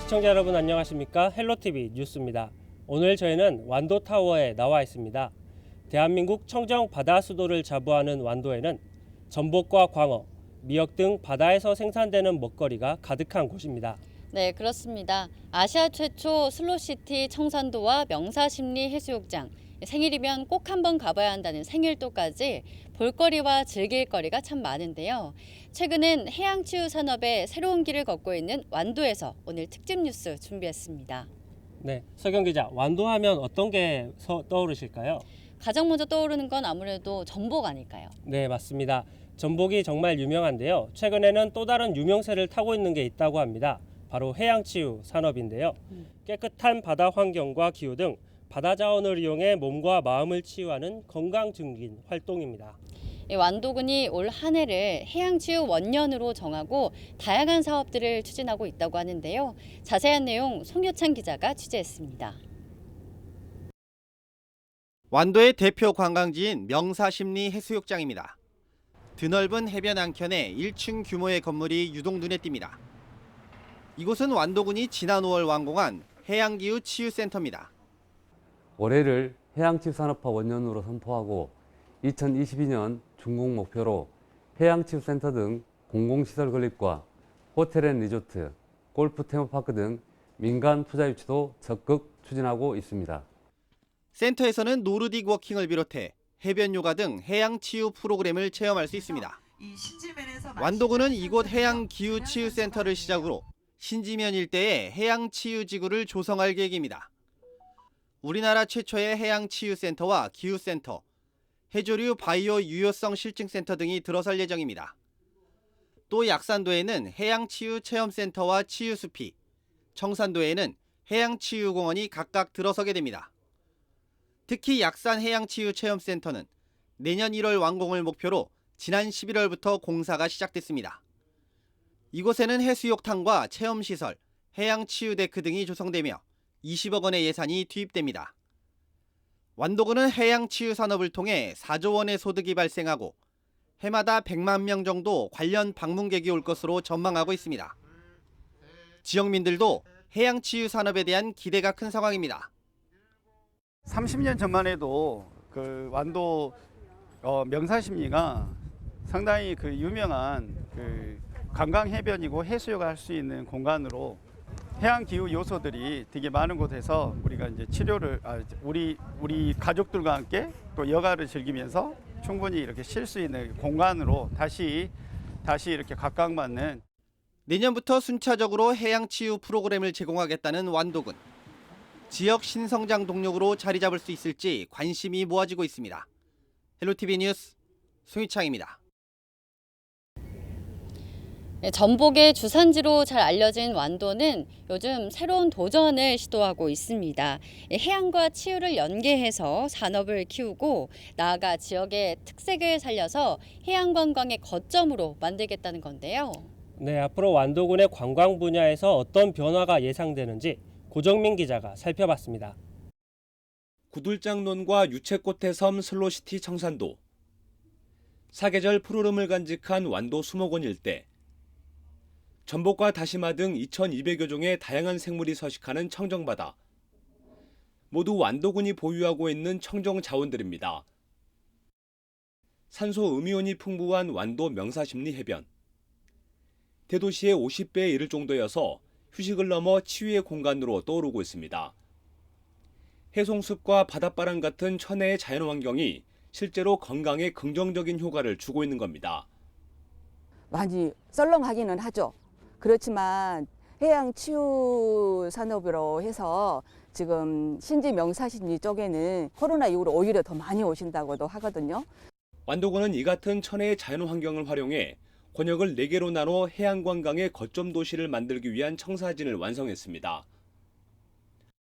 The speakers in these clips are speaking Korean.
시청자 여러분 안녕하십니까? 헬로티비 뉴스입니다. 오늘 저희는 완도타워에 나와 있습니다. 대한민국 청정 바다 수도를 자부하는 완도에는 전복과 광어, 미역 등 바다에서 생산되는 먹거리가 가득한 곳입니다. 네, 그렇습니다. 아시아 최초 슬로시티 청산도와 명사심리 해수욕장, 생일이면 꼭 한번 가봐야 한다는 생일도까지 볼거리와 즐길거리가 참 많은데요. 최근엔 해양치유 산업의 새로운 길을 걷고 있는 완도에서 오늘 특집 뉴스 준비했습니다. 네, 서경 기자, 완도하면 어떤 게 떠오르실까요? 가장 먼저 떠오르는 건 아무래도 전복 아닐까요? 네, 맞습니다. 전복이 정말 유명한데요. 최근에는 또 다른 유명세를 타고 있는 게 있다고 합니다. 바로 해양치유 산업인데요. 깨끗한 바다 환경과 기후 등 바다 자원을 이용해 몸과 마음을 치유하는 건강 증진 활동입니다. 완도군이 올 한 해를 해양치유 원년으로 정하고 다양한 사업들을 추진하고 있다고 하는데요. 자세한 내용 송효찬 기자가 취재했습니다. 완도의 대표 관광지인 명사심리 해수욕장입니다. 드넓은 해변 한켠에 1층 규모의 건물이 유독 눈에 띕니다. 이곳은 완도군이 지난 5월 완공한 해양기후 치유센터입니다. 올해를 해양치유산업화 원년으로 선포하고 2022년 준공 목표로 해양치유센터 등 공공시설 건립과 호텔앤리조트, 골프 테마파크 등 민간 투자 유치도 적극 추진하고 있습니다. 센터에서는 노르딕 워킹을 비롯해 해변 요가 등 해양 치유 프로그램을 체험할 수 있습니다. 완도군은 이곳 해양 기후 치유 센터를 시작으로 신지면 일대에 해양 치유 지구를 조성할 계획입니다. 우리나라 최초의 해양 치유 센터와 기후 센터, 해조류 바이오 유효성 실증 센터 등이 들어설 예정입니다. 또 약산도에는 해양 치유 체험 센터와 치유 숲이, 청산도에는 해양 치유 공원이 각각 들어서게 됩니다. 특히 약산 해양치유체험센터는 내년 1월 완공을 목표로 지난 11월부터 공사가 시작됐습니다. 이곳에는 해수욕탕과 체험시설, 해양치유데크 등이 조성되며 20억 원의 예산이 투입됩니다. 완도군은 해양치유 산업을 통해 4조 원의 소득이 발생하고 해마다 100만 명 정도 관련 방문객이 올 것으로 전망하고 있습니다. 지역민들도 해양치유 산업에 대한 기대가 큰 상황입니다. 30년 전만 해도 그 완도 명사심리가 상당히 그 유명한 그 관광 해변이고 해수욕을 할 수 있는 공간으로 해양 기후 요소들이 되게 많은 곳에서 우리가 이제 치료를 우리 가족들과 함께 또 여가를 즐기면서 충분히 이렇게 쉴 수 있는 공간으로 다시 이렇게 각광받는. 내년부터 순차적으로 해양 치유 프로그램을 제공하겠다는 완도군. 지역 신성장 동력으로 자리 잡을 수 있을지 관심이 모아지고 있습니다. 헬로티비 뉴스 송희창입니다. 전복의 주산지로 잘 알려진 완도는 요즘 새로운 도전을 시도하고 있습니다. 해양과 치유를 연계해서 산업을 키우고 나아가 지역의 특색을 살려서 해양 관광의 거점으로 만들겠다는 건데요. 네, 앞으로 완도군의 관광 분야에서 어떤 변화가 예상되는지 고정민 기자가 살펴봤습니다. 구들장론과 유채꽃의 섬 슬로시티 청산도, 사계절 푸르름을 간직한 완도 수목원 일대, 전복과 다시마 등 2,200여 종의 다양한 생물이 서식하는 청정바다, 모두 완도군이 보유하고 있는 청정 자원들입니다. 산소 음이온이 풍부한 완도 명사심리 해변, 대도시의 50배에 이를 정도여서 휴식을 넘어 치유의 공간으로 떠오르고 있습니다. 해송숲과 바닷바람 같은 천혜의 자연환경이 실제로 건강에 긍정적인 효과를 주고 있는 겁니다. 많이 썰렁하기는 하죠. 그렇지만 해양 치유 산업으로 해서 지금 신지 명사심리 쪽에는 코로나 이후로 오히려 더 많이 오신다고도 하거든요. 완도군은 이 같은 천혜의 자연환경을 활용해 권역을 4개로 나눠 해양관광의 거점 도시를 만들기 위한 청사진을 완성했습니다.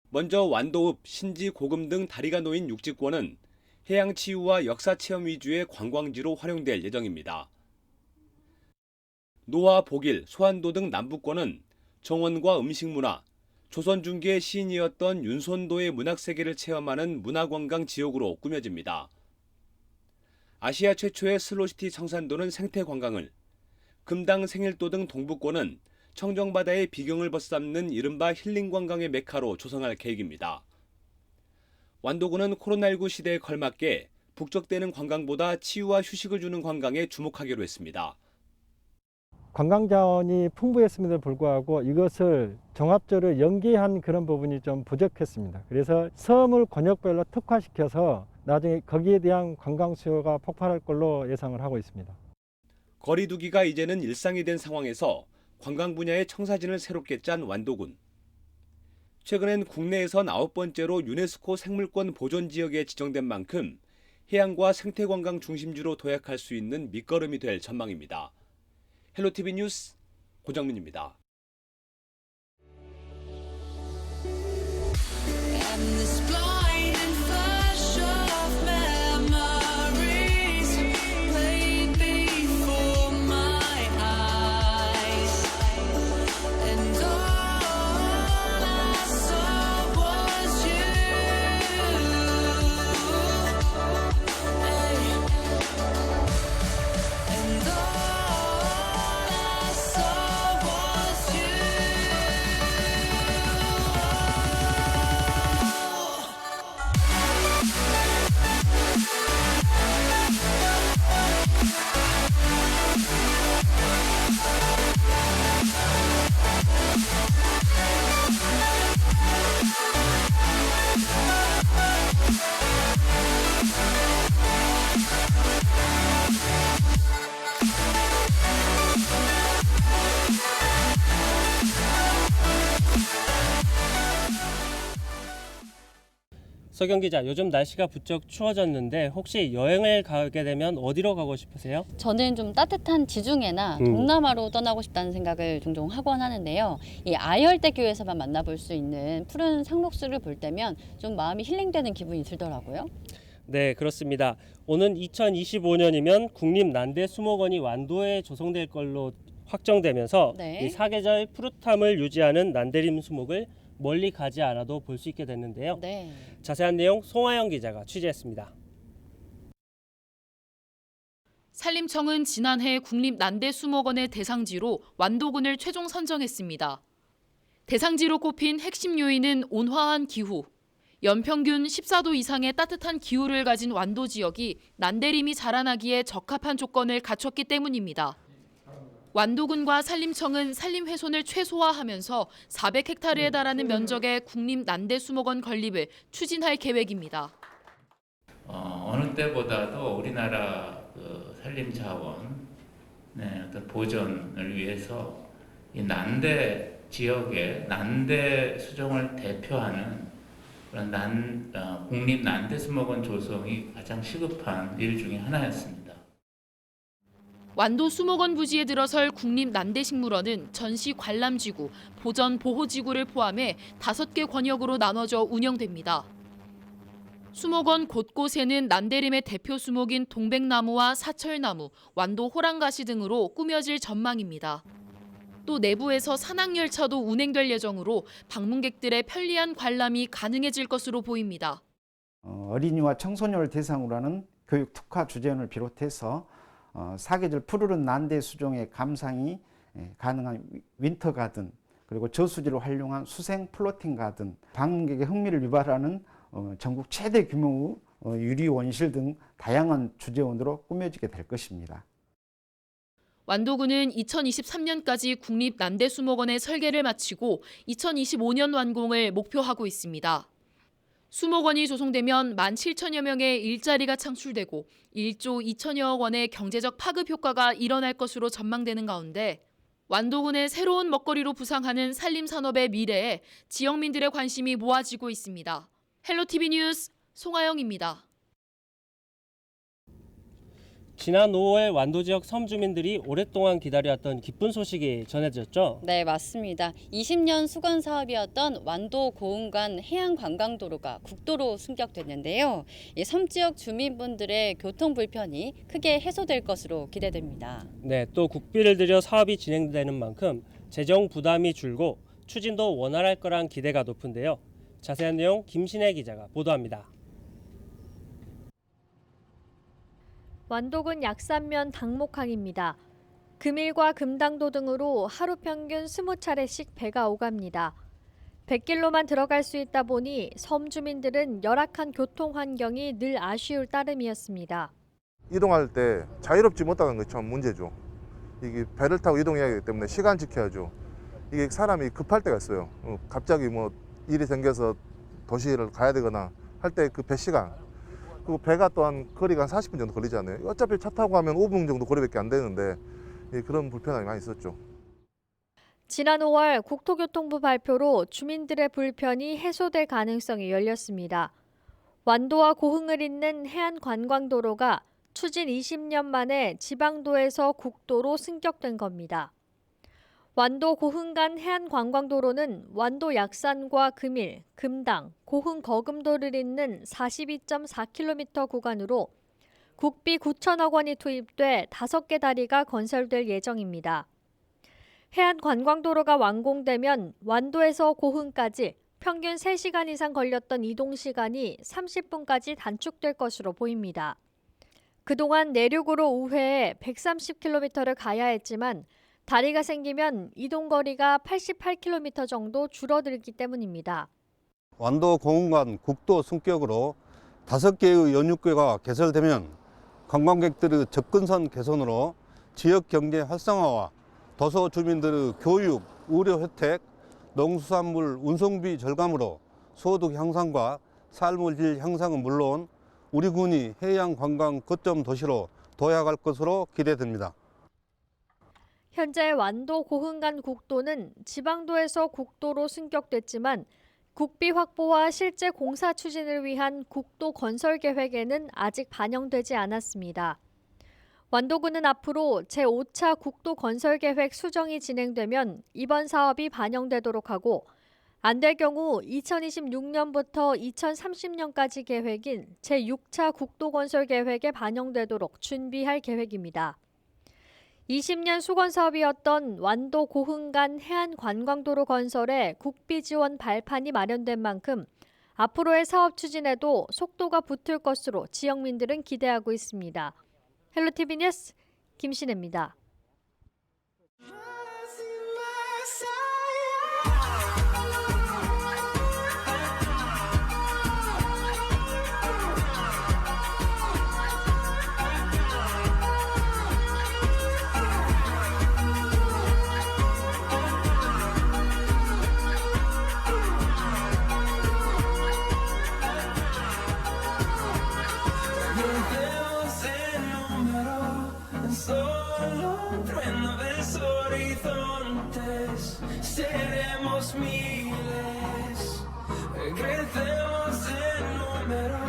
먼저 완도읍, 신지, 고금 등 다리가 놓인 육지권은 해양치유와 역사체험 위주의 관광지로 활용될 예정입니다. 노화, 복일, 소환도 등 남부권은 정원과 음식문화, 조선 중기의 시인이었던 윤손도의 문학세계를 체험하는 문화관광 지역으로 꾸며집니다. 아시아 최초의 슬로시티 청산도는 생태관광을, 금당, 생일도 등 동부권은 청정바다의 비경을 벗삼는 이른바 힐링 관광의 메카로 조성할 계획입니다. 완도군은 코로나19 시대에 걸맞게 북적대는 관광보다 치유와 휴식을 주는 관광에 주목하기로 했습니다. 관광 자원이 풍부했음에도 불구하고 이것을 종합적으로 연계한 그런 부분이 좀 부족했습니다. 그래서 섬을 권역별로 특화시켜서 나중에 거기에 대한 관광 수요가 폭발할 걸로 예상을 하고 있습니다. 거리두기가 이제는 일상이 된 상황에서 관광 분야의 청사진을 새롭게 짠 완도군. 최근엔 국내에선 9번째로 유네스코 생물권 보존 지역에 지정된 만큼 해양과 생태관광 중심지로 도약할 수 있는 밑거름이 될 전망입니다. 헬로티비 뉴스 고정민입니다. 서경 기자, 요즘 날씨가 부쩍 추워졌는데 혹시 여행을 가게 되면 어디로 가고 싶으세요? 저는 좀 따뜻한 지중해나 동남아로 떠나고 싶다는 생각을 종종 하곤 하는데요. 이 아열대교에서만 만나볼 수 있는 푸른 상록수를 볼 때면 좀 마음이 힐링되는 기분이 들더라고요. 네, 그렇습니다. 오는 2025년이면 국립난대수목원이 완도에 조성될 걸로 확정되면서 네. 이 사계절 푸릇함을 유지하는 난대림 수목을 멀리 가지 않아도 볼 수 있게 됐는데요. 네. 자세한 내용 송하영 기자가 취재했습니다. 산림청은 지난해 국립난대수목원의 대상지로 완도군을 최종 선정했습니다. 대상지로 꼽힌 핵심 요인은 온화한 기후. 연평균 14도 이상의 따뜻한 기후를 가진 완도 지역이 난대림이 자라나기에 적합한 조건을 갖췄기 때문입니다. 완도군과 산림청은 산림 훼손을 최소화하면서 400헥타르에 달하는 면적의 국립난대수목원 건립을 추진할 계획입니다. 어느 때보다도 우리나라 산림 자원 어떤 보존을 위해서 이 난대 지역의 난대 수종을 대표하는 그런 국립난대수목원 조성이 가장 시급한 일 중에 하나였습니다. 완도 수목원 부지에 들어설 국립난대식물원은 전시 관람지구, 보전 보호지구를 포함해 5개 권역으로 나눠져 운영됩니다. 수목원 곳곳에는 난대림의 대표 수목인 동백나무와 사철나무, 완도 호랑가시 등으로 꾸며질 전망입니다. 또 내부에서 산악열차도 운행될 예정으로 방문객들의 편리한 관람이 가능해질 것으로 보입니다. 어린이와 청소년을 대상으로 하는 교육 특화 주제원을 비롯해서 사계절 푸르른 난대 수종의 감상이 가능한 윈터 가든, 그리고 저수지를 활용한 수생 플로팅 가든, 방문객의 흥미를 유발하는 전국 최대 규모의 유리 원실 등 다양한 주제원으로 꾸며지게 될 것입니다. 완도군은 2023년까지 국립난대수목원의 설계를 마치고 2025년 완공을 목표하고 있습니다. 수목원이 조성되면 17,000여 명의 일자리가 창출되고 1조 2천여억 원의 경제적 파급 효과가 일어날 것으로 전망되는 가운데 완도군의 새로운 먹거리로 부상하는 산림산업의 미래에 지역민들의 관심이 모아지고 있습니다. 헬로티비 뉴스 송하영입니다. 지난 5월 완도 지역 섬 주민들이 오랫동안 기다려왔던 기쁜 소식이 전해졌죠? 네, 맞습니다. 20년 수건 사업이었던 완도 고흥간 해양관광도로가 국도로 승격됐는데요. 이 섬 지역 주민분들의 교통 불편이 크게 해소될 것으로 기대됩니다. 네, 또 국비를 들여 사업이 진행되는 만큼 재정 부담이 줄고 추진도 원활할 거란 기대가 높은데요. 자세한 내용 김신혜 기자가 보도합니다. 완도군 약산면 당목항입니다. 금일과 금당도 등으로 하루 평균 20차례씩 배가 오갑니다. 100길로만 들어갈 수 있다 보니 섬 주민들은 열악한 교통 환경이 늘 아쉬울 따름이었습니다. 이동할 때 자유롭지 못하는 게 참 문제죠. 이게 배를 타고 이동해야 하기 때문에 시간 지켜야죠. 이게 사람이 급할 때가 있어요. 갑자기 뭐 일이 생겨서 도시를 가야 되거나 할 때 그 배 시간. 그리고 배가 또한 거리가 한 40분 정도 걸리잖아요. 어차피 차 타고 가면 5분 정도 거리밖에 안 되는데 그런 불편함이 많이 있었죠. 지난 5월 국토교통부 발표로 주민들의 불편이 해소될 가능성이 열렸습니다. 완도와 고흥을 잇는 해안관광도로가 추진 20년 만에 지방도에서 국도로 승격된 겁니다. 완도 고흥 간 해안관광도로는 완도 약산과 금일, 금당, 고흥 거금도를 잇는 42.4km 구간으로 국비 9천억 원이 투입돼 5개 다리가 건설될 예정입니다. 해안관광도로가 완공되면 완도에서 고흥까지 평균 3시간 이상 걸렸던 이동 시간이 30분까지 단축될 것으로 보입니다. 그동안 내륙으로 우회해 130km를 가야 했지만 다리가 생기면 이동 거리가 88km 정도 줄어들기 때문입니다. 완도 고흥 간 국도 승격으로 5개의 연육교가 개설되면 관광객들의 접근성 개선으로 지역 경제 활성화와 도서 주민들의 교육, 의료 혜택, 농수산물 운송비 절감으로 소득 향상과 삶의 질 향상은 물론 우리 군이 해양 관광 거점 도시로 도약할 것으로 기대됩니다. 현재 완도 고흥 간 국도는 지방도에서 국도로 승격됐지만 국비 확보와 실제 공사 추진을 위한 국도 건설 계획에는 아직 반영되지 않았습니다. 완도군은 앞으로 제5차 국도 건설 계획 수정이 진행되면 이번 사업이 반영되도록 하고 안 될 경우 2026년부터 2030년까지 계획인 제6차 국도 건설 계획에 반영되도록 준비할 계획입니다. 20년 수건 사업이었던 완도 고흥 간 해안 관광도로 건설에 국비 지원 발판이 마련된 만큼 앞으로의 사업 추진에도 속도가 붙을 것으로 지역민들은 기대하고 있습니다. 헬로티비 뉴스 김신혜입니다. Seremos miles, crecemos en número,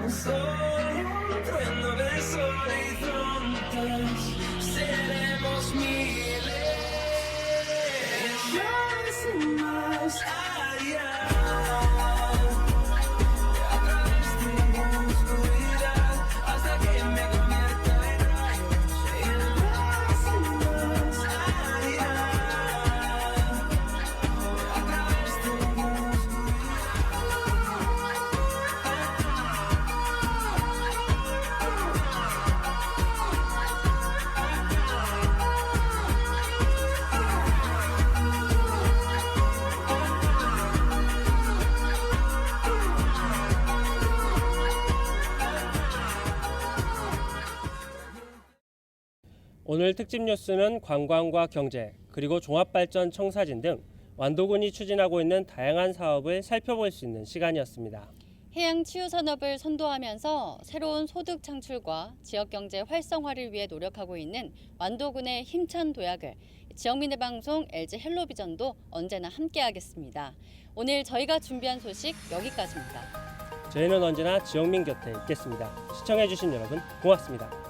solo un trueno de horizontes. Seremos miles, más y más allá. A través de la oscuridad, hasta que me convierta en rayos. Más y más allá. 오늘 특집 뉴스는 관광과 경제, 그리고 종합발전 청사진 등 완도군이 추진하고 있는 다양한 사업을 살펴볼 수 있는 시간이었습니다. 해양치유산업을 선도하면서 새로운 소득 창출과 지역경제 활성화를 위해 노력하고 있는 완도군의 힘찬 도약을 지역민의 방송 LG 헬로비전도 언제나 함께하겠습니다. 오늘 저희가 준비한 소식 여기까지입니다. 저희는 언제나 지역민 곁에 있겠습니다. 시청해주신 여러분 고맙습니다.